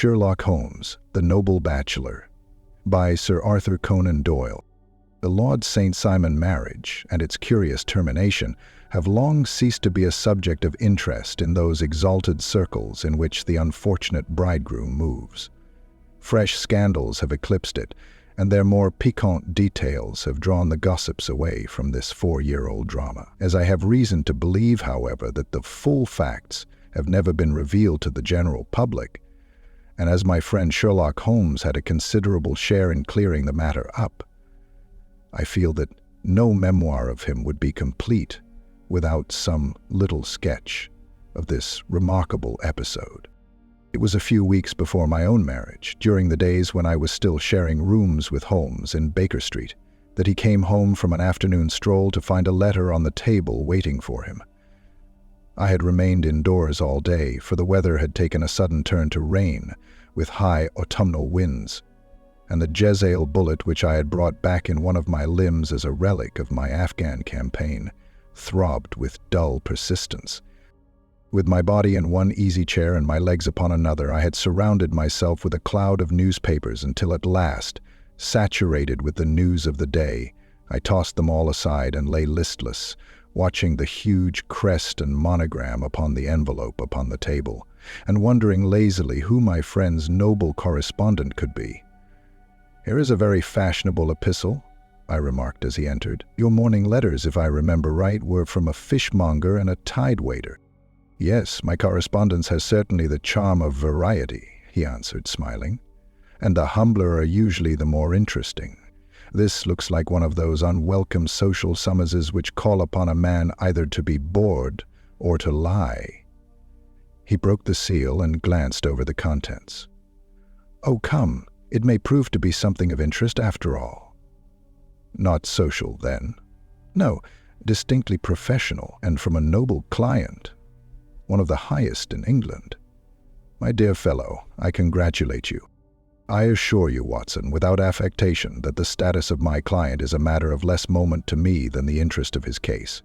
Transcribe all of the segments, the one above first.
Sherlock Holmes, The Noble Bachelor, by Sir Arthur Conan Doyle. The Lord St. Simon marriage and its curious termination have long ceased to be a subject of interest in those exalted circles in which the unfortunate bridegroom moves. Fresh scandals have eclipsed it, and their more piquant details have drawn the gossips away from this 4-year-old drama. As I have reason to believe, however, that the full facts have never been revealed to the general public, and as my friend Sherlock Holmes had a considerable share in clearing the matter up, I feel that no memoir of him would be complete without some little sketch of this remarkable episode. It was a few weeks before my own marriage, during the days when I was still sharing rooms with Holmes in Baker Street, that he came home from an afternoon stroll to find a letter on the table waiting for him. I had remained indoors all day, for the weather had taken a sudden turn to rain, with high autumnal winds, and the Jezzail bullet which I had brought back in one of my limbs as a relic of my Afghan campaign throbbed with dull persistence. With my body in one easy chair and my legs upon another, I had surrounded myself with a cloud of newspapers until at last, saturated with the news of the day, I tossed them all aside and lay listless, watching the huge crest and monogram upon the envelope upon the table, and wondering lazily who my friend's noble correspondent could be. "Here is a very fashionable epistle," I remarked as he entered. "Your morning letters, if I remember right, were from a fishmonger and a tide-waiter." "Yes, my correspondence has certainly the charm of variety," he answered, smiling, "and the humbler are usually the more interesting. This looks like one of those unwelcome social summonses which call upon a man either to be bored or to lie." He broke the seal and glanced over the contents. "Oh, come, it may prove to be something of interest after all." "Not social, then?" "No, distinctly professional, and from a noble client, one of the highest in England." "My dear fellow, I congratulate you. I assure you, Watson, without affectation, that the status of my client is a matter of less moment to me than the interest of his case.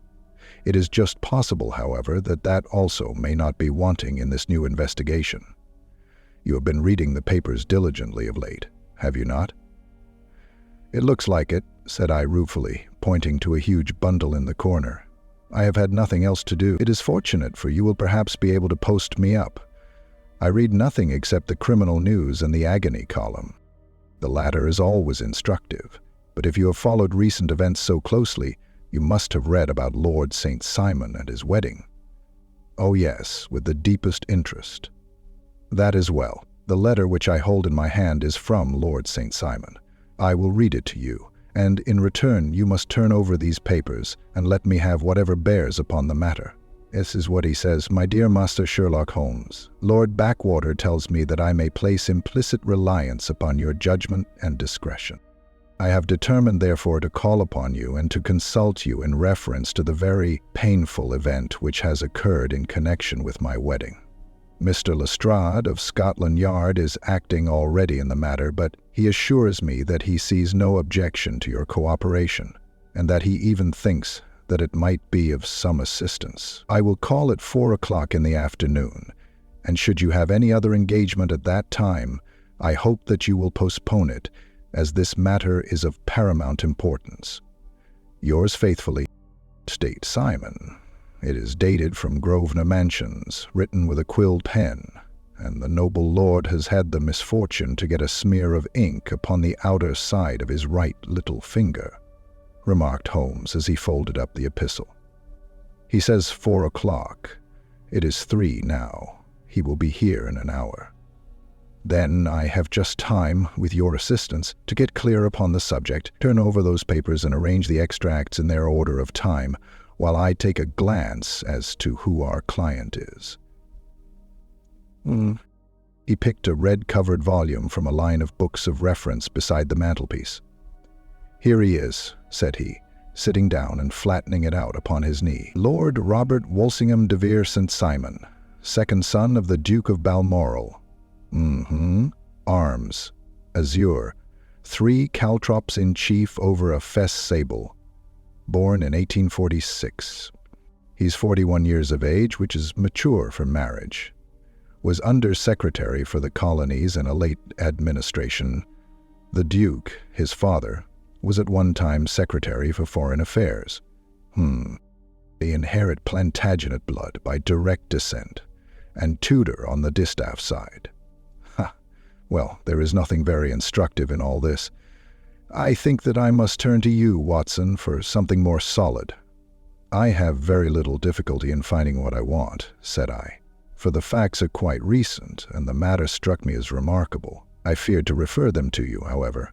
It is just possible, however, that that also may not be wanting in this new investigation. You have been reading the papers diligently of late, have you not?" "It looks like it," said I ruefully, pointing to a huge bundle in the corner. "I have had nothing else to do. It is fortunate, for you will perhaps be able to post me up. I read nothing except the criminal news and the agony column. The latter is always instructive, but if you have followed recent events so closely, you must have read about Lord St. Simon and his wedding." "Oh yes, with the deepest interest." "That is well. The letter which I hold in my hand is from Lord St. Simon. I will read it to you, and in return you must turn over these papers and let me have whatever bears upon the matter. This is what he says: 'My dear Master Sherlock Holmes, Lord Backwater tells me that I may place implicit reliance upon your judgment and discretion. I have determined therefore to call upon you and to consult you in reference to the very painful event which has occurred in connection with my wedding. Mr. Lestrade of Scotland Yard is acting already in the matter, but he assures me that he sees no objection to your cooperation, and that he even thinks that it might be of some assistance. I will call at 4 o'clock in the afternoon, and should you have any other engagement at that time, I hope that you will postpone it, as this matter is of paramount importance. Yours faithfully, St. Simon." It is dated from Grosvenor Mansions, written with a quill pen, and the noble lord has had the misfortune to get a smear of ink upon the outer side of his right little finger, remarked Holmes as he folded up the epistle. "He says 4 o'clock. It is 3 now. He will be here in an hour. Then I have just time, with your assistance, to get clear upon the subject, turn over those papers and arrange the extracts in their order of time, while I take a glance as to who our client is." He picked a red-covered volume from a line of books of reference beside the mantelpiece. "Here he is," said he, sitting down and flattening it out upon his knee. "Lord Robert Walsingham de Vere St. Simon, second son of the Duke of Balmoral. Arms, azure, 3 caltrops in chief over a fess sable. Born in 1846. He's 41 years of age, which is mature for marriage. was Under-Secretary for the Colonies in a late administration. The Duke, his father, was at one time Secretary for Foreign Affairs. They inherit Plantagenet blood by direct descent, and Tudor on the distaff side. Well, there is nothing very instructive in all this. I think that I must turn to you, Watson, for something more solid. I have very little difficulty in finding what I want, said I, for the facts are quite recent, and the matter struck me as remarkable. I feared to refer them to you, however,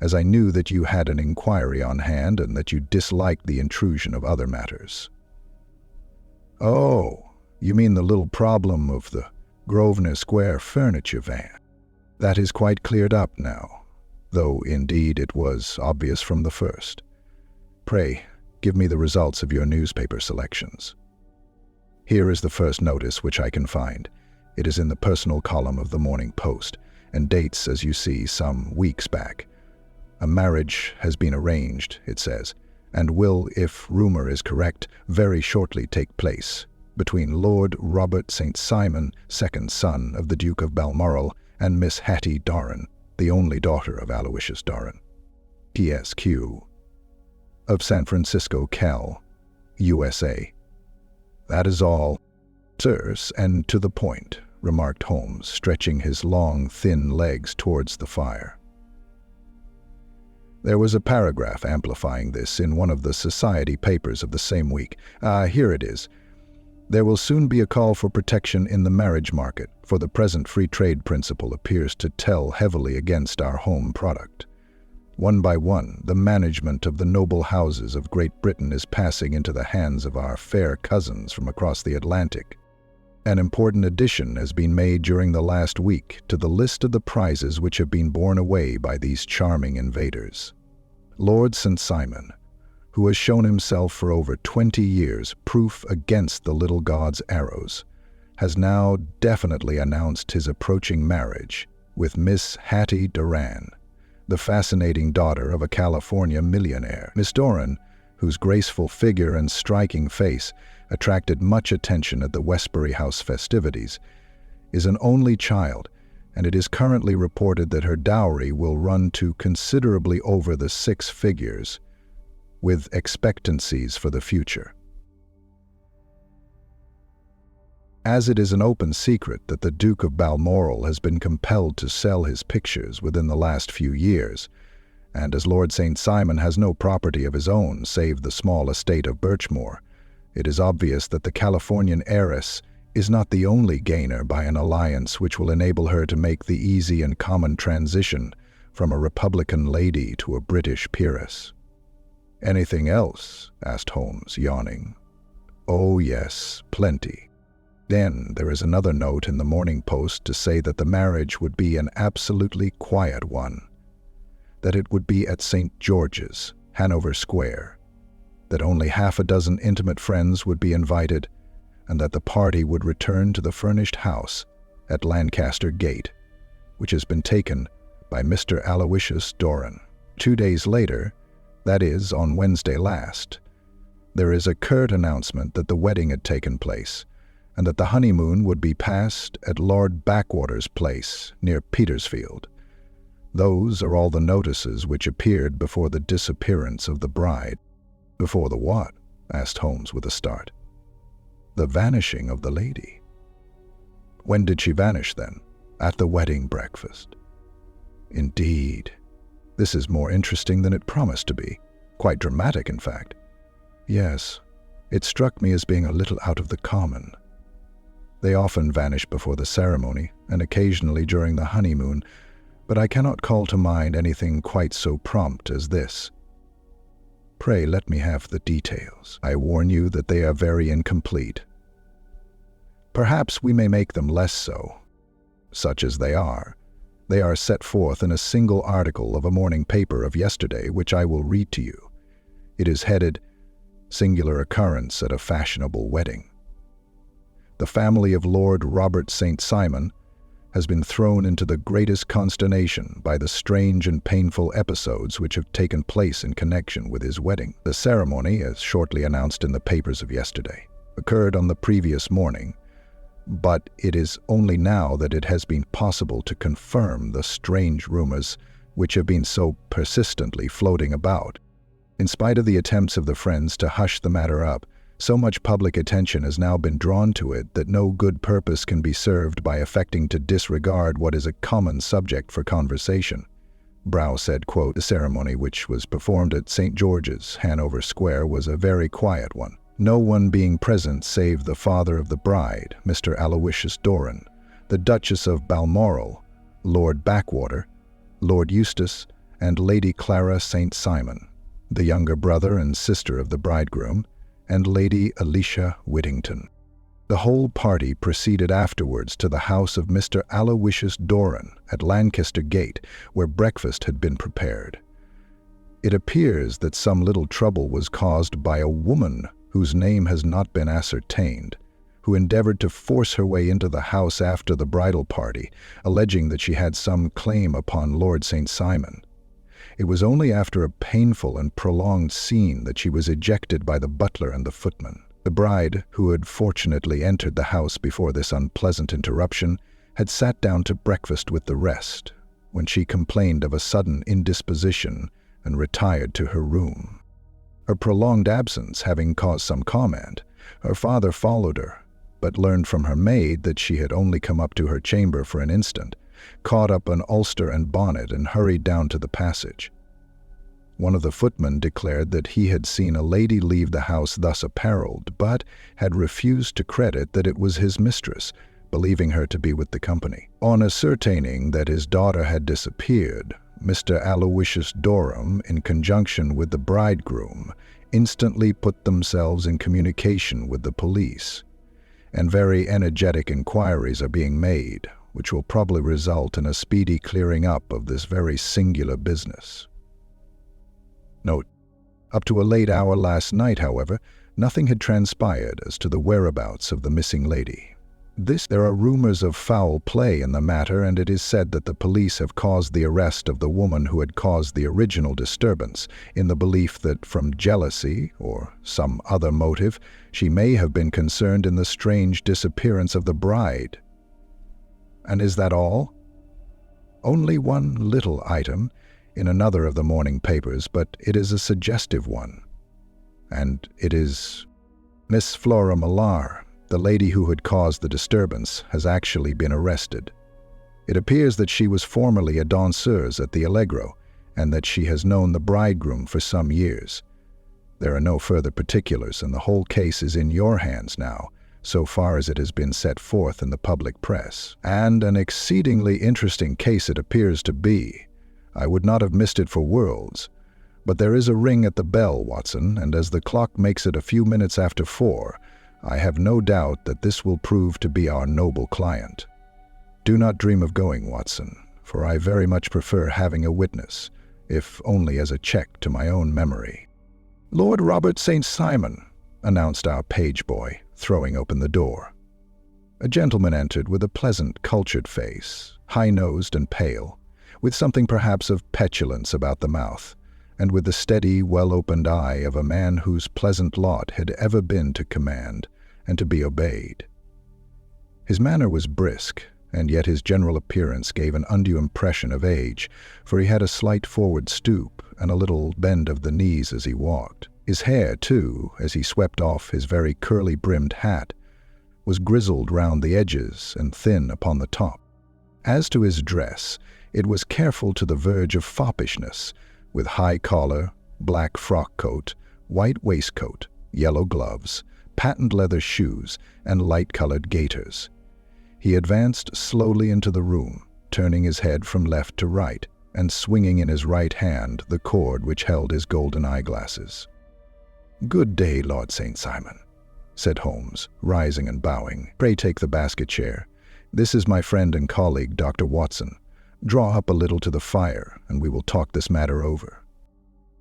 as I knew that you had an inquiry on hand and that you disliked the intrusion of other matters. Oh, you mean the little problem of the Grosvenor Square furniture van. That is quite cleared up now, though indeed it was obvious from the first. Pray, give me the results of your newspaper selections. Here is the first notice which I can find. It is in the personal column of the Morning Post, and dates, as you see, some weeks back. A marriage has been arranged, it says, and will, if rumor is correct, very shortly take place between Lord Robert St. Simon, second son of the Duke of Balmoral, and Miss Hattie Doran, the only daughter of Aloysius Doran. PSQ. Of San Francisco, Cal, USA. That is all. Terse and to the point, remarked Holmes, stretching his long, thin legs towards the fire. There was a paragraph amplifying this in one of the society papers of the same week. Here it is. There will soon be a call for protection in the marriage market, for the present free trade principle appears to tell heavily against our home product. One by one, the management of the noble houses of Great Britain is passing into the hands of our fair cousins from across the Atlantic. An important addition has been made during the last week to the list of the prizes which have been borne away by these charming invaders. Lord St. Simon, who has shown himself for over 20 years proof against the little god's arrows, has now definitely announced his approaching marriage with Miss Hattie Doran, the fascinating daughter of a California millionaire. Miss Doran, whose graceful figure and striking face attracted much attention at the Westbury House festivities, is an only child, and it is currently reported that her dowry will run to considerably over the 6 figures, with expectancies for the future. As it is an open secret that the Duke of Balmoral has been compelled to sell his pictures within the last few years, and as Lord St. Simon has no property of his own save the small estate of Birchmoor, it is obvious that the Californian heiress is not the only gainer by an alliance which will enable her to make the easy and common transition from a Republican lady to a British peeress. "Anything else?" asked Holmes, yawning. "Oh yes, plenty. Then there is another note in the Morning Post to say that the marriage would be an absolutely quiet one, that it would be at St. George's, Hanover Square, that only half a dozen intimate friends would be invited, and that the party would return to the furnished house at Lancaster Gate, which has been taken by Mr. Aloysius Doran. 2 days later, that is, on Wednesday last, there is a curt announcement that the wedding had taken place, and that the honeymoon would be passed at Lord Backwater's place near Petersfield. Those are all the notices which appeared before the disappearance of the bride." "Before the what?" asked Holmes with a start. "The vanishing of the lady." "When did she vanish, then?" "At the wedding breakfast." "Indeed. This is more interesting than it promised to be. Quite dramatic, in fact." "Yes. It struck me as being a little out of the common. They often vanish before the ceremony, and occasionally during the honeymoon, but I cannot call to mind anything quite so prompt as this. Pray let me have the details. I warn you that they are very incomplete. Perhaps we may make them less so. Such as they are set forth in a single article of a morning paper of yesterday, which I will read to you. It is headed, 'Singular Occurrence at a Fashionable Wedding.' The family of Lord Robert St. Simon has been thrown into the greatest consternation by the strange and painful episodes which have taken place in connection with his wedding. The ceremony, as shortly announced in the papers of yesterday, occurred on the previous morning, but it is only now that it has been possible to confirm the strange rumors which have been so persistently floating about. In spite of the attempts of the friends to hush the matter up, so much public attention has now been drawn to it that no good purpose can be served by affecting to disregard what is a common subject for conversation. Brow said, quote, "The ceremony which was performed at St. George's, Hanover Square, was a very quiet one, no one being present save the father of the bride, Mr. Aloysius Doran, the Duchess of Balmoral, Lord Backwater, Lord Eustace, and Lady Clara St. Simon, the younger brother and sister of the bridegroom, and Lady Alicia Whittington. The whole party proceeded afterwards to the house of Mr. Aloysius Doran at Lancaster Gate, where breakfast had been prepared. It appears that some little trouble was caused by a woman whose name has not been ascertained, who endeavored to force her way into the house after the bridal party, alleging that she had some claim upon Lord St. Simon. It was only after a painful and prolonged scene that she was ejected by the butler and the footman. The bride, who had fortunately entered the house before this unpleasant interruption, had sat down to breakfast with the rest, when she complained of a sudden indisposition and retired to her room. Her prolonged absence having caused some comment, her father followed her, but learned from her maid that she had only come up to her chamber for an instant, caught up an ulster and bonnet, and hurried down to the passage. One of the footmen declared that he had seen a lady leave the house thus apparelled, but had refused to credit that it was his mistress, believing her to be with the company. On ascertaining that his daughter had disappeared, Mr. Aloysius Doran, in conjunction with the bridegroom, instantly put themselves in communication with the police, and very energetic inquiries are being made, which will probably result in a speedy clearing up of this very singular business. Note: up to a late hour last night, however, nothing had transpired as to the whereabouts of the missing lady. There are rumors of foul play in the matter, and it is said that the police have caused the arrest of the woman who had caused the original disturbance, in the belief that from jealousy, or some other motive, she may have been concerned in the strange disappearance of the bride. And is that all? Only one little item in another of the morning papers, but it is a suggestive one. And it is: Miss Flora Millar, the lady who had caused the disturbance, has actually been arrested. It appears that she was formerly a danseuse at the Allegro, and that she has known the bridegroom for some years. There are no further particulars, and the whole case is in your hands now, so far as it has been set forth in the public press. And an exceedingly interesting case it appears to be. I would not have missed it for worlds. But there is a ring at the bell, Watson, and as the clock makes it a few minutes after 4, I have no doubt that this will prove to be our noble client. Do not dream of going, Watson, for I very much prefer having a witness, if only as a check to my own memory. Lord Robert St. Simon, announced our page boy, throwing open the door. A gentleman entered with a pleasant, cultured face, high-nosed and pale, with something perhaps of petulance about the mouth, and with the steady, well-opened eye of a man whose pleasant lot had ever been to command and to be obeyed. His manner was brisk, and yet his general appearance gave an undue impression of age, for he had a slight forward stoop and a little bend of the knees as he walked. His hair, too, as he swept off his very curly-brimmed hat, was grizzled round the edges and thin upon the top. As to his dress, it was careful to the verge of foppishness, with high collar, black frock coat, white waistcoat, yellow gloves, patent leather shoes, and light-colored gaiters. He advanced slowly into the room, turning his head from left to right, and swinging in his right hand the cord which held his golden eyeglasses. "Good day, Lord St. Simon," said Holmes, rising and bowing. "Pray take the basket chair. This is my friend and colleague, Dr. Watson. Draw up a little to the fire, and we will talk this matter over.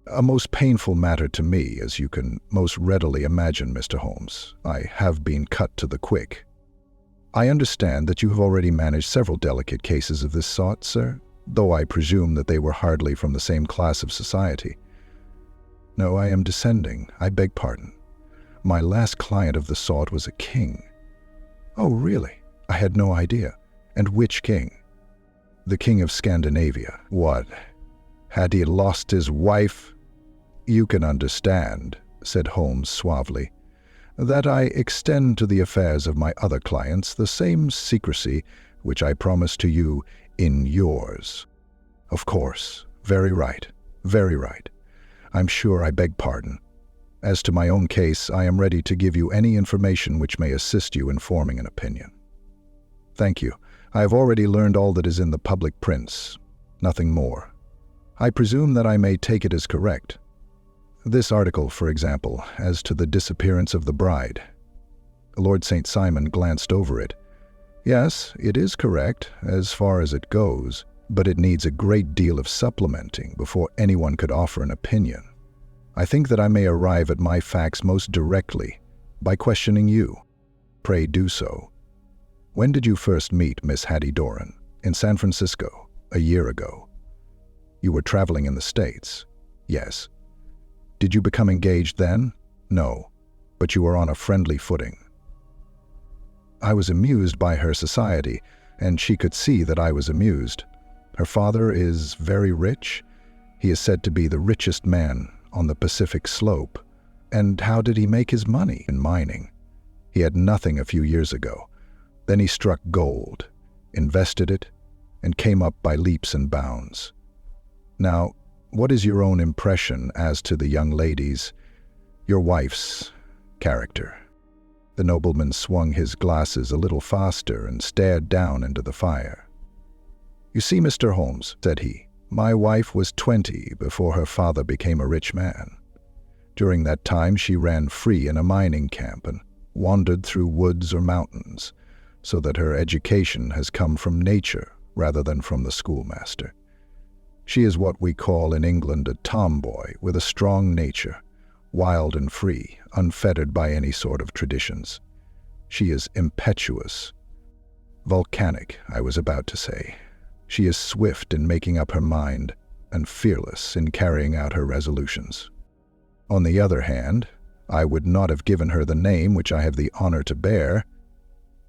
A most painful matter to me, as you can most readily imagine, Mr. Holmes. I have been cut to the quick. I understand that you have already managed several delicate cases of this sort, sir, though I presume that they were hardly from the same class of society." "No, I am descending. I beg pardon. My last client of the sort was a king." Oh, really? I had no idea. And which king? The king of Scandinavia. What? Had he lost his wife? You can understand, said Holmes suavely, that I extend to the affairs of my other clients the same secrecy which I promise to you in yours. Of course. Very right. Very right. I'm sure I beg pardon. As to my own case, I am ready to give you any information which may assist you in forming an opinion. Thank you. I have already learned all that is in the public prints. Nothing more. I presume that I may take it as correct. This article, for example, as to the disappearance of the bride. Lord St. Simon glanced over it. Yes, it is correct, as far as it goes, but it needs a great deal of supplementing before anyone could offer an opinion. I think that I may arrive at my facts most directly by questioning you. Pray do so. When did you first meet Miss Hattie Doran? In San Francisco, a year ago. You were traveling in the States? Yes. Did you become engaged then? No, but you were on a friendly footing. I was amused by her society, and she could see that I was amused. Her father is very rich. He is said to be the richest man on the Pacific slope. And how did he make his money? In mining. He had nothing a few years ago. Then he struck gold, invested it, and came up by leaps and bounds. Now, what is your own impression as to the young lady's, your wife's, character? The nobleman swung his glasses a little faster and stared down into the fire. You see, Mr. Holmes, said he, my wife was 20 before her father became a rich man. During that time she ran free in a mining camp and wandered through woods or mountains, so that her education has come from nature rather than from the schoolmaster. She is what we call in England a tomboy with a strong nature, wild and free, unfettered by any sort of traditions. She is impetuous. Volcanic, I was about to say. She is swift in making up her mind and fearless in carrying out her resolutions. On the other hand, I would not have given her the name which I have the honor to bear.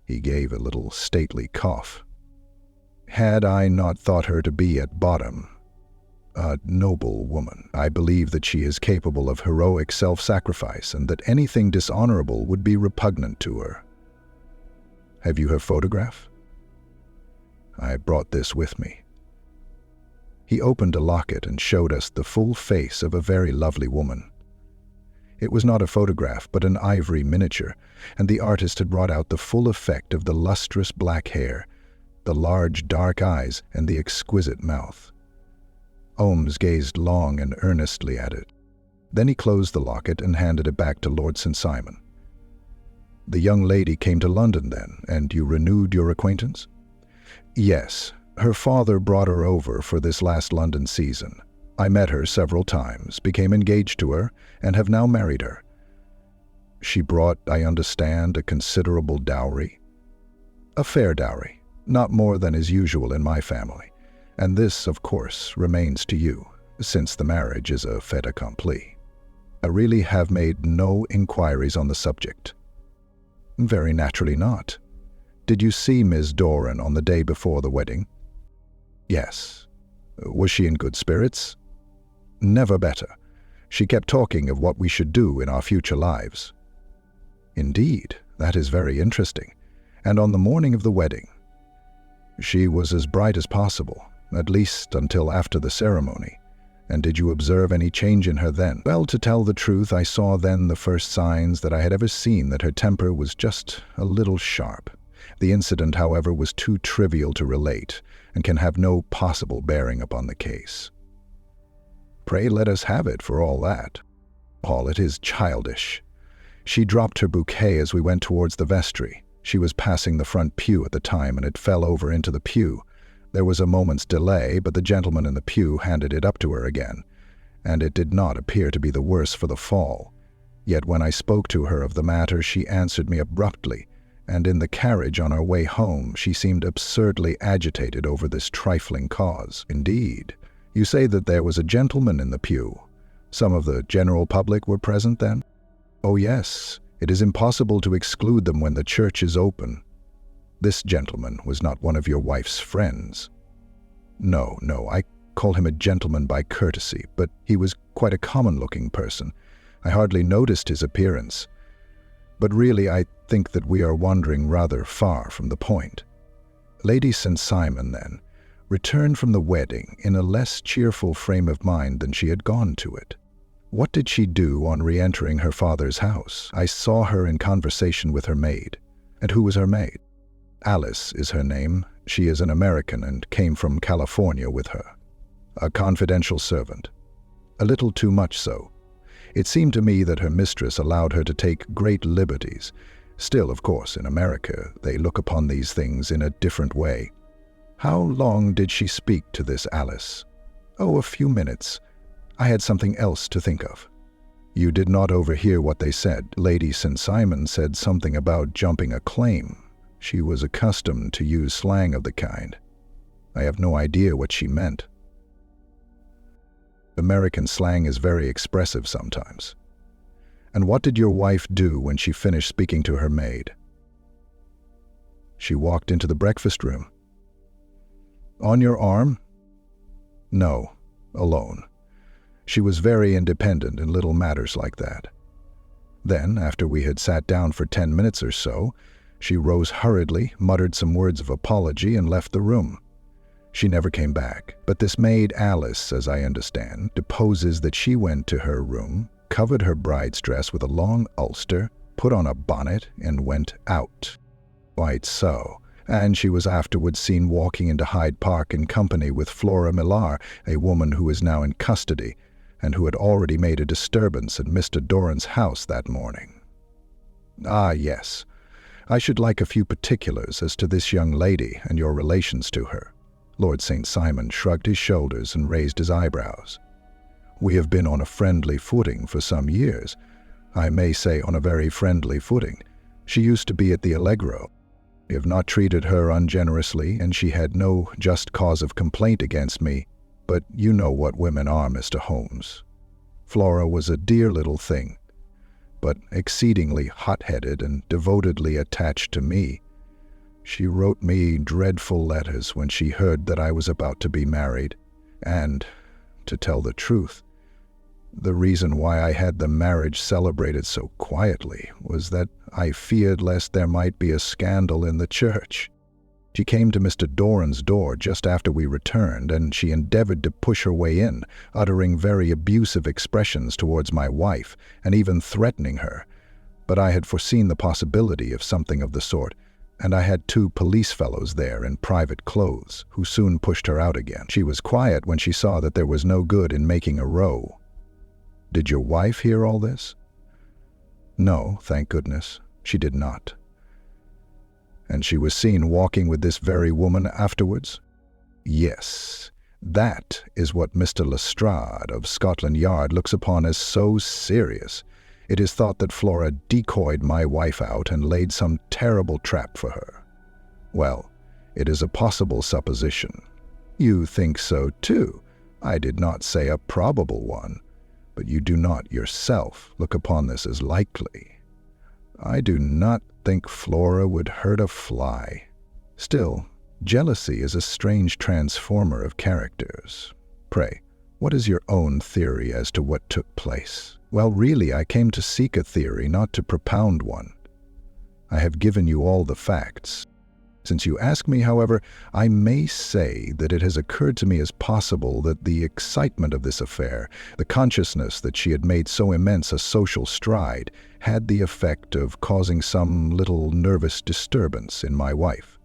He gave a little stately cough. Had I not thought her to be at bottom a noble woman. I believe that she is capable of heroic self-sacrifice and that anything dishonorable would be repugnant to her. Have you her photograph? I brought this with me. He opened a locket and showed us the full face of a very lovely woman. It was not a photograph, but an ivory miniature, and the artist had brought out the full effect of the lustrous black hair, the large dark eyes, and the exquisite mouth. Holmes gazed long and earnestly at it. Then he closed the locket and handed it back to Lord St. Simon. The young lady came to London then, and you renewed your acquaintance? Yes. Her father brought her over for this last London season. I met her several times, became engaged to her, and have now married her. She brought, I understand, a considerable dowry? A fair dowry, not more than is usual in my family. And this, of course, remains to you, since the marriage is a fait accompli. I really have made no inquiries on the subject. Very naturally not. Did you see Miss Doran on the day before the wedding? Yes. Was she in good spirits? Never better. She kept talking of what we should do in our future lives. Indeed, that is very interesting. And on the morning of the wedding? She was as bright as possible, at least until after the ceremony. And did you observe any change in her then? Well, to tell the truth, I saw then the first signs that I had ever seen that her temper was just a little sharp. The incident, however, was too trivial to relate, and can have no possible bearing upon the case. Pray let us have it for all that. Paul, it is childish. She dropped her bouquet as we went towards the vestry. She was passing the front pew at the time, and it fell over into the pew. There was a moment's delay, but the gentleman in the pew handed it up to her again, and it did not appear to be the worse for the fall. Yet when I spoke to her of the matter, she answered me abruptly, and in the carriage on our way home she seemed absurdly agitated over this trifling cause. Indeed, you say that there was a gentleman in the pew. Some of the general public were present then? Oh yes, it is impossible to exclude them when the church is open. This gentleman was not one of your wife's friends. No, I call him a gentleman by courtesy, but he was quite a common-looking person. I hardly noticed his appearance. But really, I think that we are wandering rather far from the point. Lady St. Simon, then, returned from the wedding in a less cheerful frame of mind than she had gone to it. What did she do on re-entering her father's house? I saw her in conversation with her maid. And who was her maid? Alice is her name. She is an American and came from California with her. A confidential servant. A little too much so. It seemed to me that her mistress allowed her to take great liberties. Still, of course, in America, they look upon these things in a different way. How long did she speak to this Alice? Oh, a few minutes. I had something else to think of. You did not overhear what they said. Lady St. Simon said something about jumping a claim. She was accustomed to use slang of the kind. I have no idea what she meant. American slang is very expressive sometimes. And what did your wife do when she finished speaking to her maid? She walked into the breakfast room. On your arm? No, alone. She was very independent in little matters like that. Then, after we had sat down for 10 minutes or so, she rose hurriedly, muttered some words of apology, and left the room. She never came back, but this maid Alice, as I understand, deposes that she went to her room, covered her bride's dress with a long ulster, put on a bonnet, and went out. Quite so. And she was afterwards seen walking into Hyde Park in company with Flora Millar, a woman who is now in custody, and who had already made a disturbance at Mr. Doran's house that morning. Ah, yes. I should like a few particulars as to this young lady and your relations to her. Lord St. Simon shrugged his shoulders and raised his eyebrows. We have been on a friendly footing for some years. I may say on a very friendly footing. She used to be at the Allegro. I have not treated her ungenerously, and she had no just cause of complaint against me, but you know what women are, Mr. Holmes. Flora was a dear little thing, but exceedingly hot-headed and devotedly attached to me. She wrote me dreadful letters when she heard that I was about to be married, and, to tell the truth, the reason why I had the marriage celebrated so quietly was that I feared lest there might be a scandal in the church. She came to Mr. Doran's door just after we returned, and she endeavored to push her way in, uttering very abusive expressions towards my wife, and even threatening her. But I had foreseen the possibility of something of the sort, and I had 2 police fellows there in private clothes, who soon pushed her out again. She was quiet when she saw that there was no good in making a row. Did your wife hear all this? No, thank goodness, she did not. And she was seen walking with this very woman afterwards? Yes, that is what Mr. Lestrade of Scotland Yard looks upon as so serious. It is thought that Flora decoyed my wife out and laid some terrible trap for her. Well, it is a possible supposition. You think so too. I did not say a probable one, but you do not yourself look upon this as likely. I do not think Flora would hurt a fly. Still, jealousy is a strange transformer of characters. Pray, what is your own theory as to what took place? Well, really, I came to seek a theory, not to propound one. I have given you all the facts. Since you ask me, however, I may say that it has occurred to me as possible that the excitement of this affair, the consciousness that she had made so immense a social stride, had the effect of causing some little nervous disturbance in my wife.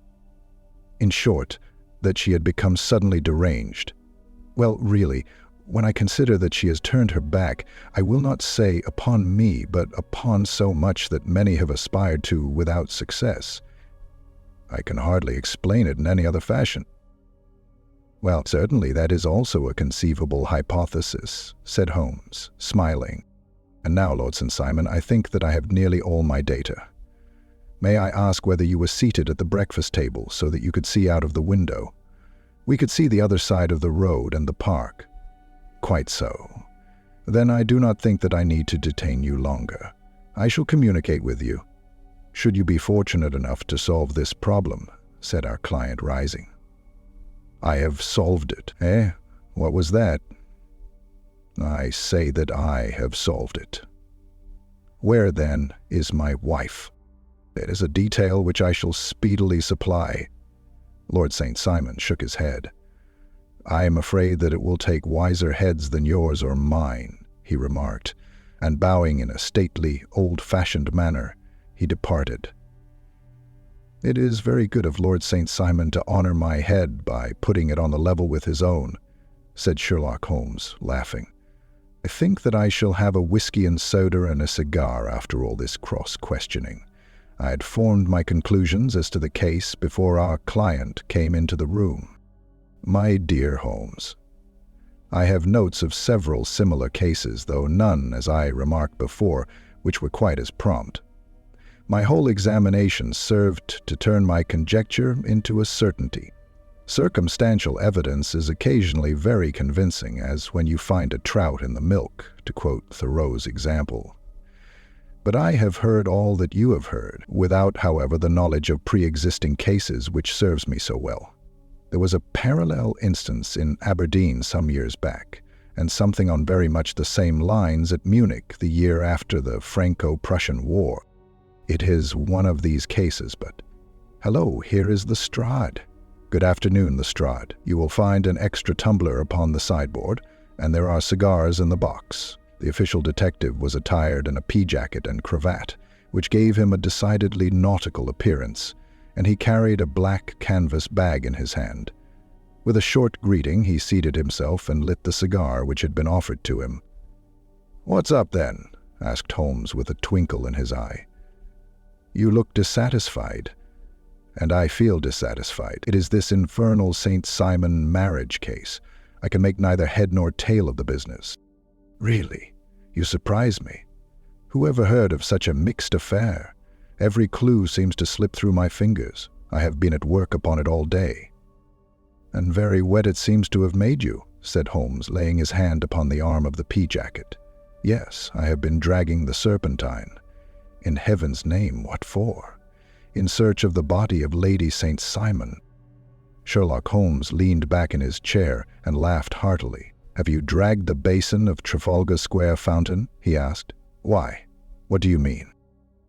In short, that she had become suddenly deranged. Well, really, when I consider that she has turned her back, I will not say upon me, but upon so much that many have aspired to without success. I can hardly explain it in any other fashion. Well, certainly that is also a conceivable hypothesis, said Holmes, smiling. And now, Lord St. Simon, I think that I have nearly all my data. May I ask whether you were seated at the breakfast table so that you could see out of the window? We could see the other side of the road and the park. Quite so. Then I do not think that I need to detain you longer. I shall communicate with you. "Should you be fortunate enough to solve this problem," said our client, rising. "I have solved it." "Eh? What was that?" "I say that I have solved it." "Where, then, is my wife?" "It is a detail which I shall speedily supply." Lord St. Simon shook his head. "I am afraid that it will take wiser heads than yours or mine," he remarked, and bowing in a stately, old-fashioned manner, he departed. "It is very good of Lord St. Simon to honor my head by putting it on the level with his own," said Sherlock Holmes, laughing. "I think that I shall have a whiskey and soda and a cigar after all this cross-questioning. I had formed my conclusions as to the case before our client came into the room. My dear Holmes, I have notes of several similar cases, though none, as I remarked before, which were quite as prompt. My whole examination served to turn my conjecture into a certainty. Circumstantial evidence is occasionally very convincing, as when you find a trout in the milk, to quote Thoreau's example. But I have heard all that you have heard, without, however, the knowledge of pre-existing cases which serves me so well. There was a parallel instance in Aberdeen some years back, and something on very much the same lines at Munich the year after the Franco-Prussian War. It is one of these cases, but... Hello, here is Lestrade. Good afternoon, Lestrade. You will find an extra tumbler upon the sideboard, and there are cigars in the box." The official detective was attired in a pea-jacket and cravat, which gave him a decidedly nautical appearance, and he carried a black canvas bag in his hand. With a short greeting, he seated himself and lit the cigar which had been offered to him. "What's up, then?" asked Holmes with a twinkle in his eye. "You look dissatisfied." "And I feel dissatisfied. It is this infernal St. Simon marriage case. I can make neither head nor tail of the business." "Really? You surprise me. Who ever heard of such a mixed affair? Every clue seems to slip through my fingers. I have been at work upon it all day." "And very wet it seems to have made you," said Holmes, laying his hand upon the arm of the pea-jacket. "Yes, I have been dragging the Serpentine." "In heaven's name, what for?" "In search of the body of Lady St. Simon." Sherlock Holmes leaned back in his chair and laughed heartily. "Have you dragged the basin of Trafalgar Square fountain?" he asked. "Why? What do you mean?"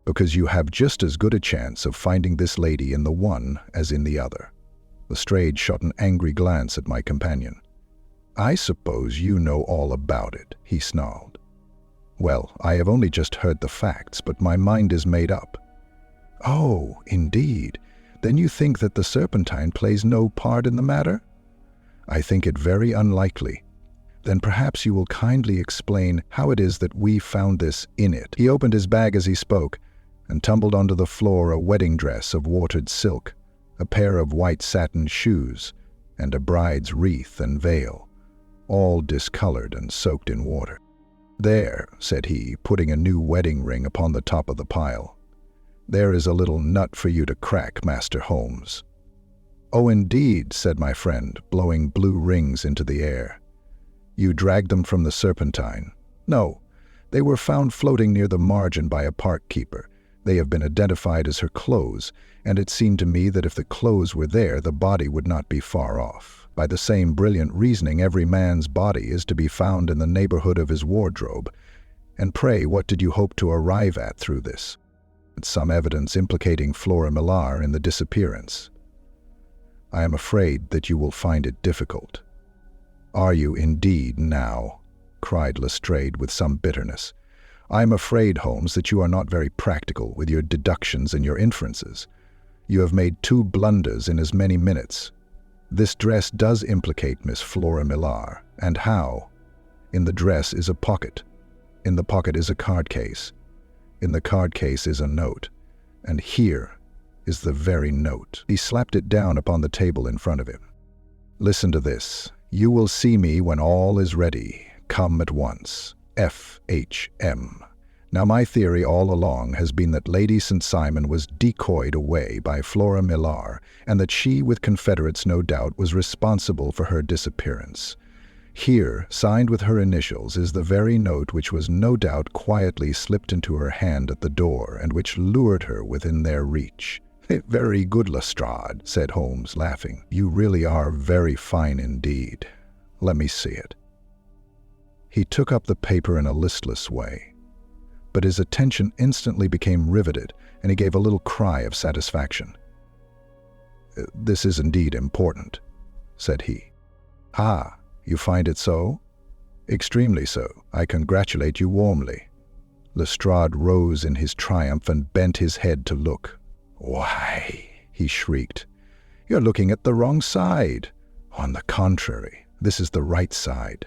"Because you have just as good a chance of finding this lady in the one as in the other." Lestrade shot an angry glance at my companion. "I suppose you know all about it," he snarled. "Well, I have only just heard the facts, but my mind is made up." "Oh, indeed. Then you think that the Serpentine plays no part in the matter?" "I think it very unlikely." "Then perhaps you will kindly explain how it is that we found this in it." He opened his bag as he spoke, and tumbled onto the floor a wedding dress of watered silk, a pair of white satin shoes, and a bride's wreath and veil, all discolored and soaked in water. "There," said he, putting a new wedding ring upon the top of the pile. "There is a little nut for you to crack, Master Holmes." "Oh, indeed," said my friend, blowing blue rings into the air. "You dragged them from the Serpentine?" "No, they were found floating near the margin by a park keeper. They have been identified as her clothes, and it seemed to me that if the clothes were there, the body would not be far off. By the same brilliant reasoning, every man's body is to be found in the neighborhood of his wardrobe. And pray, what did you hope to arrive at through this?" "Some evidence implicating Flora Millar in the disappearance." "I am afraid that you will find it difficult." "Are you indeed now?" cried Lestrade with some bitterness. "I am afraid, Holmes, that you are not very practical with your deductions and your inferences. You have made 2 blunders in as many minutes. This dress does implicate Miss Flora Millar. And how? In the dress is a pocket. In the pocket is a card case. In the card case is a note. And here is the very note." He slapped it down upon the table in front of him. "Listen to this. You will see me when all is ready. Come at once. F.H.M. Now, my theory all along has been that Lady St. Simon was decoyed away by Flora Millar, and that she, with confederates no doubt, was responsible for her disappearance. Here, signed with her initials, is the very note which was no doubt quietly slipped into her hand at the door and which lured her within their reach. Very good, Lestrade, said Holmes, laughing. You really are very fine indeed. Let me see it. He took up the paper in a listless way, but his attention instantly became riveted, and he gave a little cry of satisfaction. This is indeed important, said he. Ah, you find it so? Extremely so. I congratulate you warmly. Lestrade rose in his triumph and bent his head to look. Why, he shrieked, you're looking at the wrong side. On the contrary, this is the right side.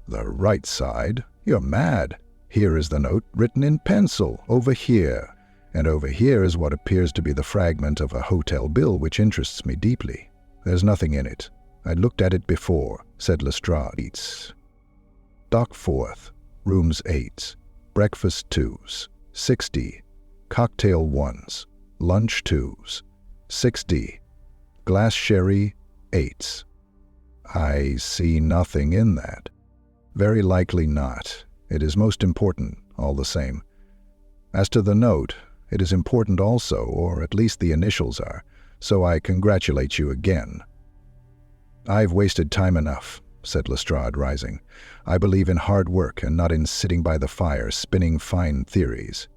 The right side? You're mad. Here is the note written in pencil, over here. And over here is what appears to be the fragment of a hotel bill which interests me deeply. There's nothing in it. I looked at it before, said Lestrade. Dock 4th, rooms 8, breakfast 2s, 6D, cocktail 1s, lunch 2s, 6D, glass sherry 8s. I see nothing in that. Very likely not. It is most important, all the same. As to the note, it is important also, or at least the initials are, so I congratulate you again. I've wasted time enough, said Lestrade, rising. I believe in hard work and not in sitting by the fire spinning fine theories.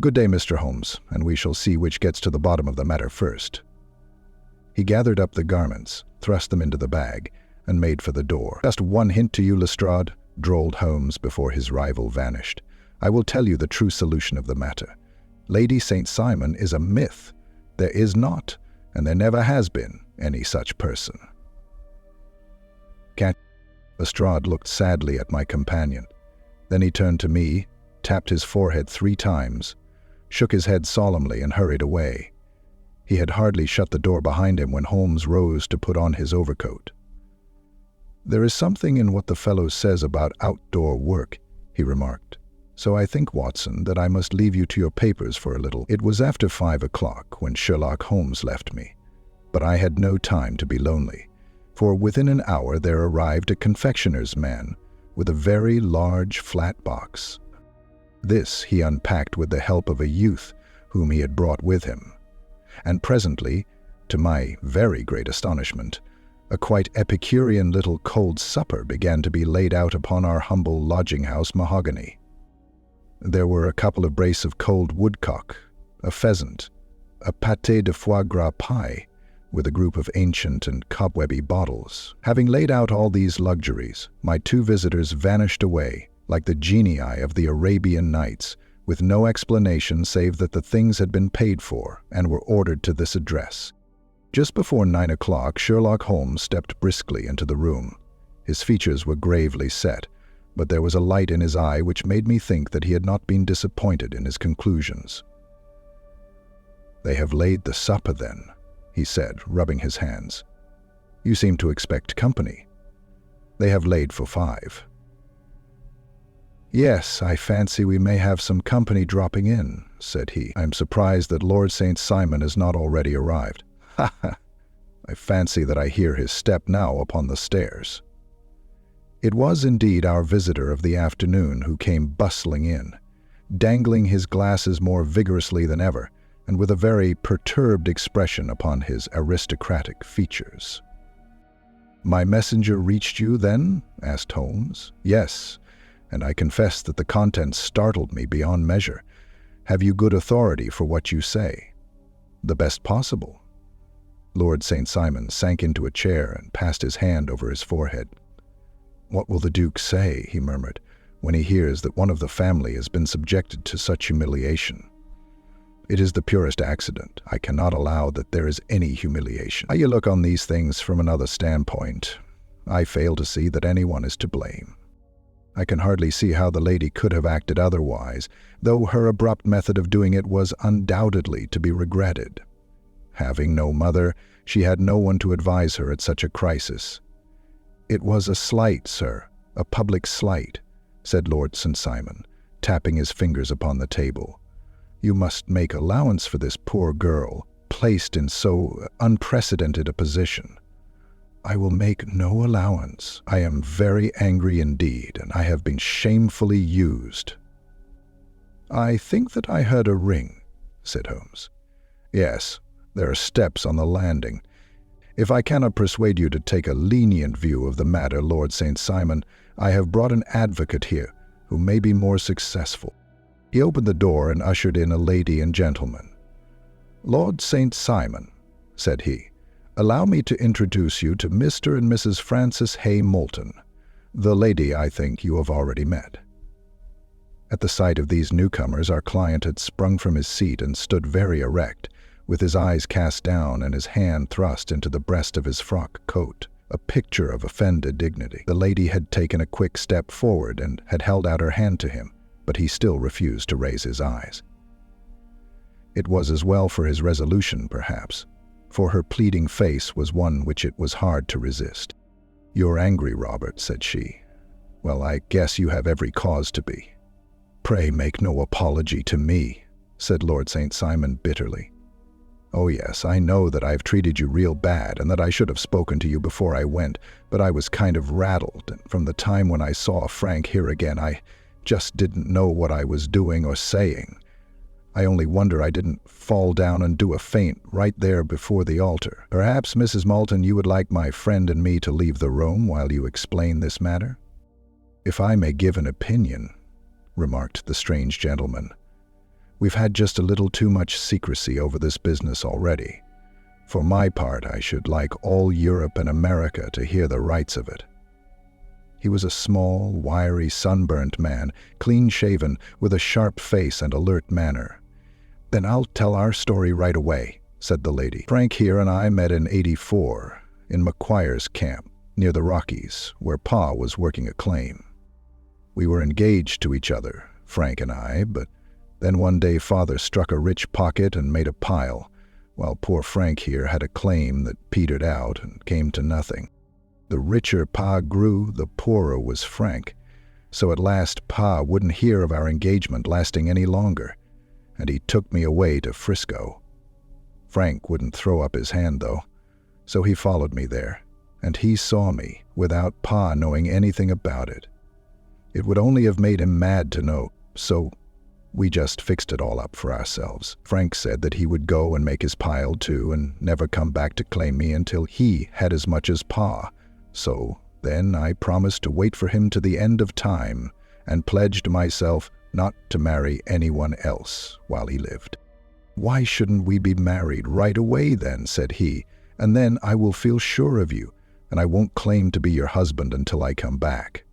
Good day, Mr. Holmes, and we shall see which gets to the bottom of the matter first. He gathered up the garments, thrust them into the bag, and made for the door. Just one hint to you, Lestrade, drawled Holmes before his rival vanished. I will tell you the true solution of the matter. Lady St. Simon is a myth. There is not, and there never has been, any such person. Lestrade looked sadly at my companion. Then he turned to me, tapped his forehead 3 times, shook his head solemnly, and hurried away. He had hardly shut the door behind him when Holmes rose to put on his overcoat. There is something in what the fellow says about outdoor work, he remarked. So I think, Watson, that I must leave you to your papers for a little. It was after 5 o'clock when Sherlock Holmes left me, but I had no time to be lonely, for within an hour there arrived a confectioner's man with a very large flat box. This he unpacked with the help of a youth whom he had brought with him, and presently, to my very great astonishment, a quite Epicurean little cold supper began to be laid out upon our humble lodging-house mahogany. There were a couple of brace of cold woodcock, a pheasant, a pâté de foie gras pie, with a group of ancient and cobwebby bottles. Having laid out all these luxuries, my 2 visitors vanished away, like the genii of the Arabian Nights, with no explanation save that the things had been paid for and were ordered to this address. Just before 9 o'clock, Sherlock Holmes stepped briskly into the room. His features were gravely set, but there was a light in his eye which made me think that he had not been disappointed in his conclusions. "They have laid the supper, then," he said, rubbing his hands. "You seem to expect company." "They have laid for 5. "Yes, I fancy we may have some company dropping in," said he. "I am surprised that Lord St. Simon has not already arrived. Ha ha! I fancy that I hear his step now upon the stairs." It was indeed our visitor of the afternoon who came bustling in, dangling his glasses more vigorously than ever, and with a very perturbed expression upon his aristocratic features. "My messenger reached you, then?" asked Holmes. "Yes, and I confess that the contents startled me beyond measure. Have you good authority for what you say?" "The best possible." Lord St. Simon sank into a chair and passed his hand over his forehead. "What will the Duke say," he murmured, "when he hears that one of the family has been subjected to such humiliation? It is the purest accident. I cannot allow that there is any humiliation. How you look on these things from another standpoint, I fail to see that anyone is to blame. I can hardly see how the lady could have acted otherwise, though her abrupt method of doing it was undoubtedly to be regretted. Having no mother, she had no one to advise her at such a crisis. "It was a slight, sir, a public slight," said Lord St. Simon, tapping his fingers upon the table. "You must make allowance for this poor girl, placed in so unprecedented a position." I will make no allowance. I am very angry indeed, and I have been shamefully used." "I think that I heard a ring," said Holmes. "Yes, there are steps on the landing. If I cannot persuade you to take a lenient view of the matter, Lord St. Simon, I have brought an advocate here who may be more successful." He opened the door and ushered in a lady and gentleman. "Lord St. Simon," said he, "allow me to introduce you to Mr. and Mrs. Francis Hay Moulton. The lady, I think, you have already met." At the sight of these newcomers, our client had sprung from his seat and stood very erect, with his eyes cast down and his hand thrust into the breast of his frock coat, a picture of offended dignity. The lady had taken a quick step forward and had held out her hand to him, but he still refused to raise his eyes. It was as well for his resolution, perhaps, for her pleading face was one which it was hard to resist. "You're angry, Robert," said she. "Well, I guess you have every cause to be." "Pray make no apology to me," said Lord St. Simon bitterly. "Oh yes, I know that I've treated you real bad and that I should have spoken to you before I went, but I was kind of rattled, and from the time when I saw Frank here again, I just didn't know what I was doing or saying. I only wonder I didn't fall down and do a faint right there before the altar. Perhaps, Mrs. Moulton, you would like my friend and me to leave the room while you explain this matter?" "If I may give an opinion," remarked the strange gentleman, "we've had just a little too much secrecy over this business already. For my part, I should like all Europe and America to hear the rights of it." He was a small, wiry, sunburnt man, clean-shaven, with a sharp face and alert manner. "Then I'll tell our story right away," said the lady. "Frank here and I met in '84 in McQuire's camp, near the Rockies, where Pa was working a claim. We were engaged to each other, Frank and I, but then one day Father struck a rich pocket and made a pile, while poor Frank here had a claim that petered out and came to nothing. The richer Pa grew, the poorer was Frank, so at last Pa wouldn't hear of our engagement lasting any longer, and he took me away to Frisco. Frank wouldn't throw up his hand, though, so he followed me there, and he saw me without Pa knowing anything about it. It would only have made him mad to know, so we just fixed it all up for ourselves. Frank said that he would go and make his pile too and never come back to claim me until he had as much as Pa. So then I promised to wait for him to the end of time and pledged myself not to marry anyone else while he lived. "Why shouldn't we be married right away then?" said he, "and then I will feel sure of you, and I won't claim to be your husband until I come back."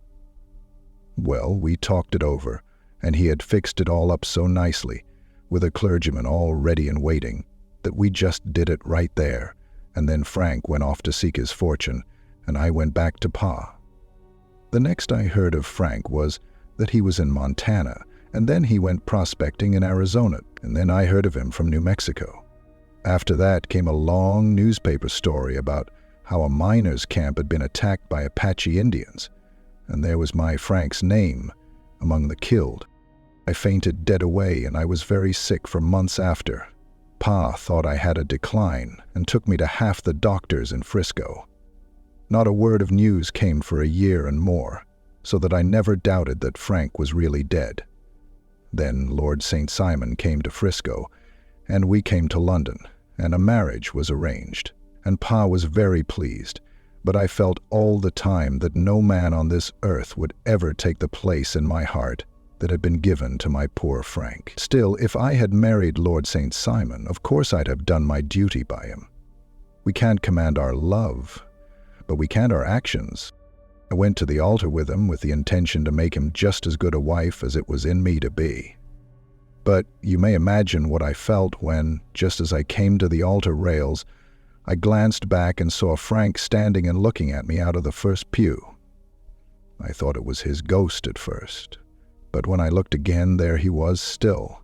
Well, we talked it over, and he had fixed it all up so nicely, with a clergyman all ready and waiting, that we just did it right there, and then Frank went off to seek his fortune, and I went back to Pa. The next I heard of Frank was that he was in Montana, and then he went prospecting in Arizona, and then I heard of him from New Mexico. After that came a long newspaper story about how a miners' camp had been attacked by Apache Indians, and there was my Frank's name among the killed. I fainted dead away, and I was very sick for months after. Pa thought I had a decline and took me to half the doctors in Frisco. Not a word of news came for a year and more, so that I never doubted that Frank was really dead. Then Lord St. Simon came to Frisco, and we came to London, and a marriage was arranged, and Pa was very pleased, but I felt all the time that no man on this earth would ever take the place in my heart that had been given to my poor Frank. Still, if I had married Lord St. Simon, of course I'd have done my duty by him. We can't command our love, but we can our actions. I went to the altar with him with the intention to make him just as good a wife as it was in me to be. But you may imagine what I felt when, just as I came to the altar rails, I glanced back and saw Frank standing and looking at me out of the first pew. I thought it was his ghost at first, but when I looked again, there he was still,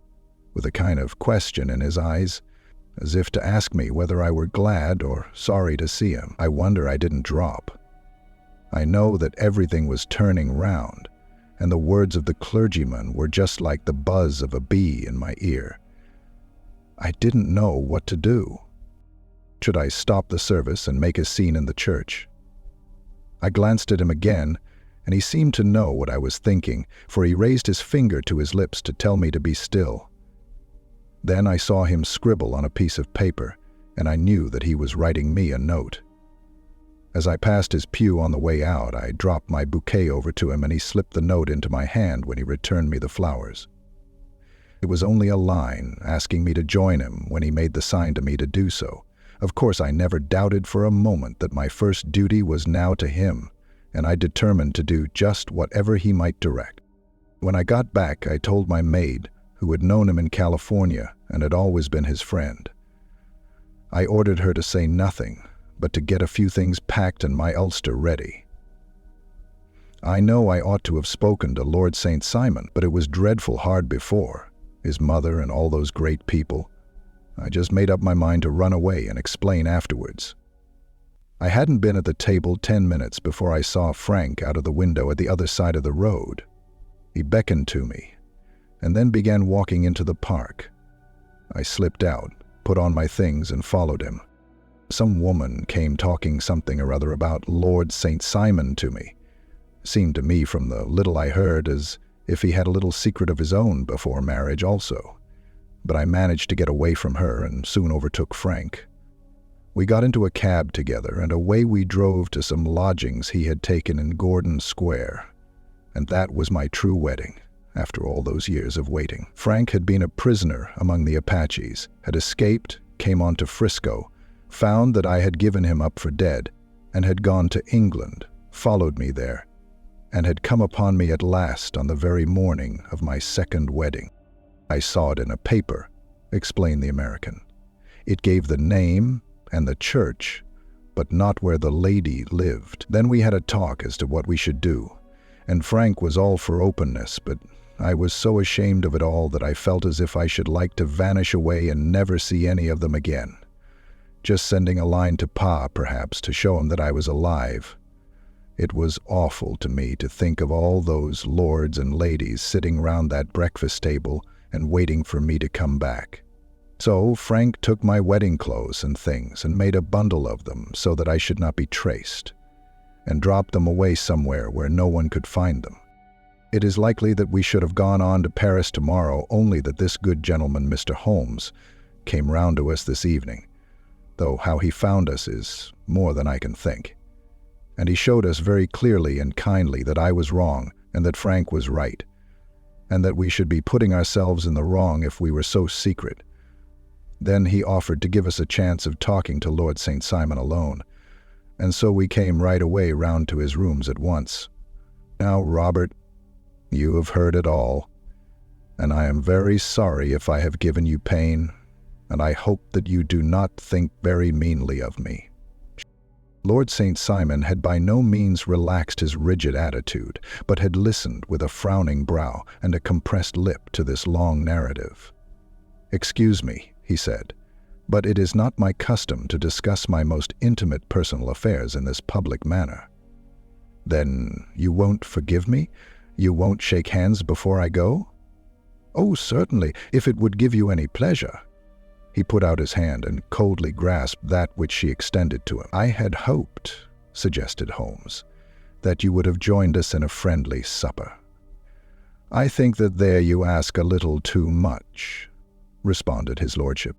with a kind of question in his eyes, as if to ask me whether I were glad or sorry to see him. I wonder I didn't drop. I know that everything was turning round, and the words of the clergyman were just like the buzz of a bee in my ear. I didn't know what to do. Should I stop the service and make a scene in the church, I glanced at him again, and he seemed to know what I was thinking, for he raised his finger to his lips to tell me to be still. Then I saw him scribble on a piece of paper, and I knew that he was writing me a note. As I passed his pew on the way out, I dropped my bouquet over to him, and he slipped the note into my hand when he returned me the flowers. It was only a line asking me to join him when he made the sign to me to do so. Of course, I never doubted for a moment that my first duty was now to him, and I determined to do just whatever he might direct. When I got back, I told my maid, who had known him in California and had always been his friend. I ordered her to say nothing, but to get a few things packed and my ulster ready. I know I ought to have spoken to Lord St. Simon, but it was dreadful hard before, his mother and all those great people. I just made up my mind to run away and explain afterwards. I hadn't been at the table 10 minutes before I saw Frank out of the window at the other side of the road. He beckoned to me, and then began walking into the park. I slipped out, put on my things, and followed him. Some woman came talking something or other about Lord St. Simon to me. Seemed to me from the little I heard as if he had a little secret of his own before marriage also. But I managed to get away from her and soon overtook Frank. We got into a cab together, and away we drove to some lodgings he had taken in Gordon Square. And that was my true wedding, after all those years of waiting. Frank had been a prisoner among the Apaches, had escaped, came on to Frisco, found that I had given him up for dead, and had gone to England, followed me there, and had come upon me at last on the very morning of my second wedding. I saw it in a paper, explained the American. It gave the name and the church, but not where the lady lived. Then we had a talk as to what we should do, and Frank was all for openness, but I was so ashamed of it all that I felt as if I should like to vanish away and never see any of them again. Just sending a line to Pa, perhaps, to show him that I was alive. It was awful to me to think of all those lords and ladies sitting round that breakfast table and waiting for me to come back. So Frank took my wedding clothes and things and made a bundle of them so that I should not be traced, and dropped them away somewhere where no one could find them. It is likely that we should have gone on to Paris tomorrow, only that this good gentleman, Mr. Holmes, came round to us this evening, though how he found us is more than I can think. And he showed us very clearly and kindly that I was wrong and that Frank was right, and that we should be putting ourselves in the wrong if we were so secret. Then he offered to give us a chance of talking to Lord St. Simon alone, and so we came right away round to his rooms at once. Now, Robert, you have heard it all, and I am very sorry if I have given you pain, and I hope that you do not think very meanly of me. Lord St. Simon had by no means relaxed his rigid attitude, but had listened with a frowning brow and a compressed lip to this long narrative. "Excuse me," he said, "but it is not my custom to discuss my most intimate personal affairs in this public manner." "Then you won't forgive me? You won't shake hands before I go?" "Oh, certainly, if it would give you any pleasure." He put out his hand and coldly grasped that which she extended to him. "I had hoped," suggested Holmes, "that you would have joined us in a friendly supper." "I think that there you ask a little too much," responded his lordship.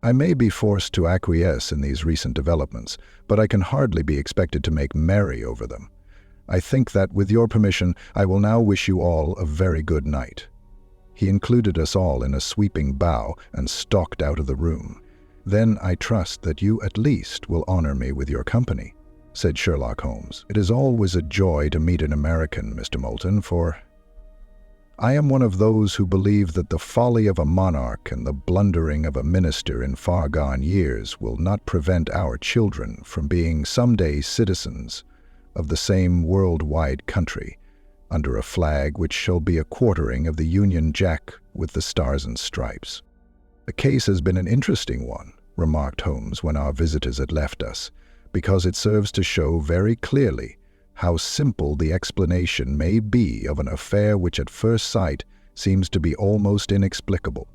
"I may be forced to acquiesce in these recent developments, but I can hardly be expected to make merry over them. I think that, with your permission, I will now wish you all a very good night." He included us all in a sweeping bow and stalked out of the room. "Then I trust that you at least will honor me with your company," said Sherlock Holmes. "It is always a joy to meet an American, Mr. Moulton, for I am one of those who believe that the folly of a monarch and the blundering of a minister in far-gone years will not prevent our children from being someday citizens of the same world-wide country, under a flag which shall be a quartering of the Union Jack with the stars and stripes." "The case has been an interesting one," remarked Holmes when our visitors had left us, "because it serves to show very clearly how simple the explanation may be of an affair which at first sight seems to be almost inexplicable.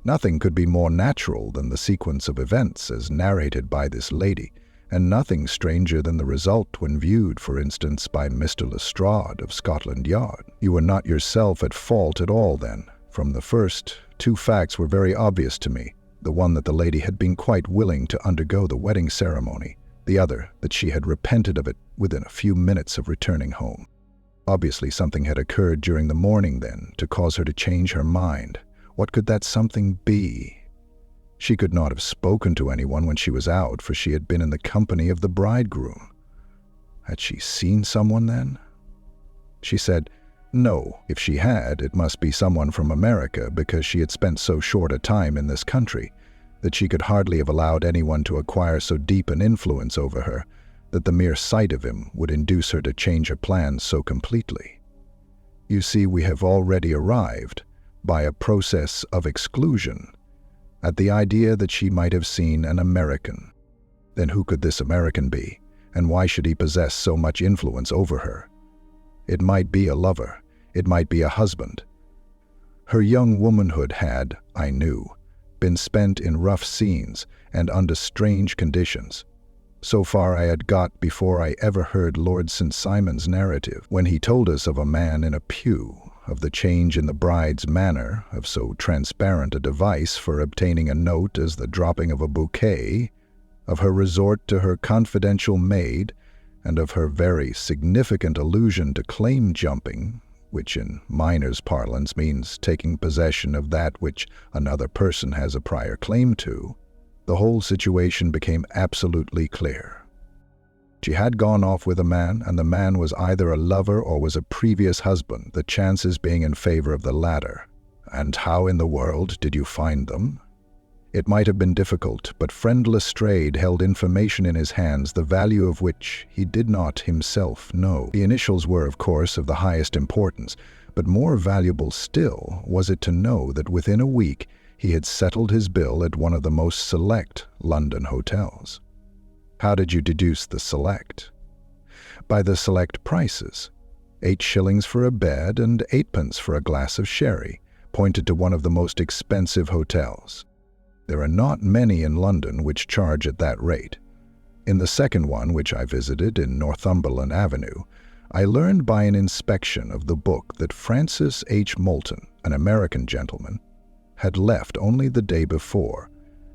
Nothing could be more natural than the sequence of events as narrated by this lady, and nothing stranger than the result when viewed, for instance, by Mr. Lestrade of Scotland Yard. You were not yourself at fault at all then. From the first, two facts were very obvious to me. The one that the lady had been quite willing to undergo the wedding ceremony. The other, that she had repented of it within a few minutes of returning home. Obviously something had occurred during the morning then to cause her to change her mind. What could that something be? She could not have spoken to anyone when she was out, for she had been in the company of the bridegroom. Had she seen someone then? She said, no, if she had, it must be someone from America, because she had spent so short a time in this country that she could hardly have allowed anyone to acquire so deep an influence over her that the mere sight of him would induce her to change her plans so completely. You see, we have already arrived, by a process of exclusion, at the idea that she might have seen an American. Then who could this American be, and why should he possess so much influence over her? It might be a lover, it might be a husband. Her young womanhood had, I knew, been spent in rough scenes and under strange conditions. So far I had got before I ever heard Lord St. Simon's narrative, when he told us of a man in a pew, of the change in the bride's manner, of so transparent a device for obtaining a note as the dropping of a bouquet, of her resort to her confidential maid, and of her very significant allusion to claim jumping, which in miners' parlance means taking possession of that which another person has a prior claim to. The whole situation became absolutely clear. She had gone off with a man, and the man was either a lover or was a previous husband, the chances being in favor of the latter. And how in the world did you find them? It might have been difficult, but friend Lestrade held information in his hands the value of which he did not himself know. The initials were, of course, of the highest importance, but more valuable still was it to know that within a week he had settled his bill at one of the most select London hotels. How did you deduce the select? By the select prices. 8 shillings for a bed and 8 pence for a glass of sherry, pointed to one of the most expensive hotels. There are not many in London which charge at that rate. In the second one, which I visited in Northumberland Avenue, I learned by an inspection of the book that Francis H. Moulton, an American gentleman, had left only the day before,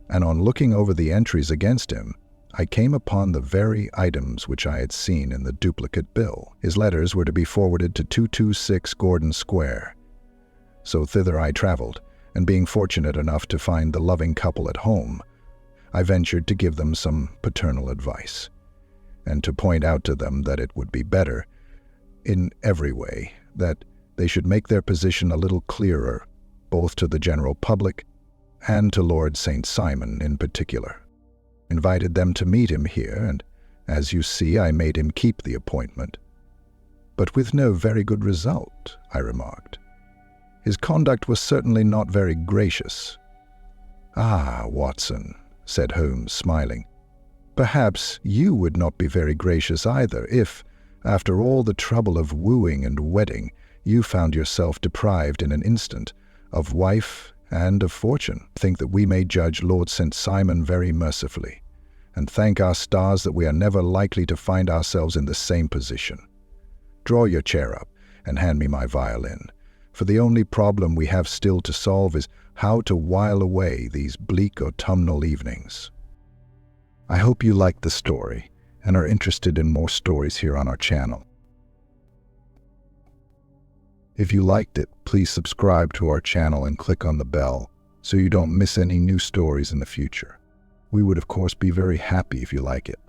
and on looking over the entries against him, I came upon the very items which I had seen in the duplicate bill. His letters were to be forwarded to 226 Gordon Square. So thither I traveled, and being fortunate enough to find the loving couple at home, I ventured to give them some paternal advice, and to point out to them that it would be better, in every way, that they should make their position a little clearer, both to the general public and to Lord St. Simon in particular. Invited them to meet him here, and, as you see, I made him keep the appointment. But with no very good result, I remarked. His conduct was certainly not very gracious. Ah, Watson, said Holmes, smiling, perhaps you would not be very gracious either if, after all the trouble of wooing and wedding, you found yourself deprived in an instant of wife and of fortune. Think that we may judge Lord St. Simon very mercifully, and thank our stars that we are never likely to find ourselves in the same position. Draw your chair up and hand me my violin, for the only problem we have still to solve is how to while away these bleak autumnal evenings. I hope you liked the story and are interested in more stories here on our channel. If you liked it, please subscribe to our channel and click on the bell so you don't miss any new stories in the future. We would of course be very happy if you like it.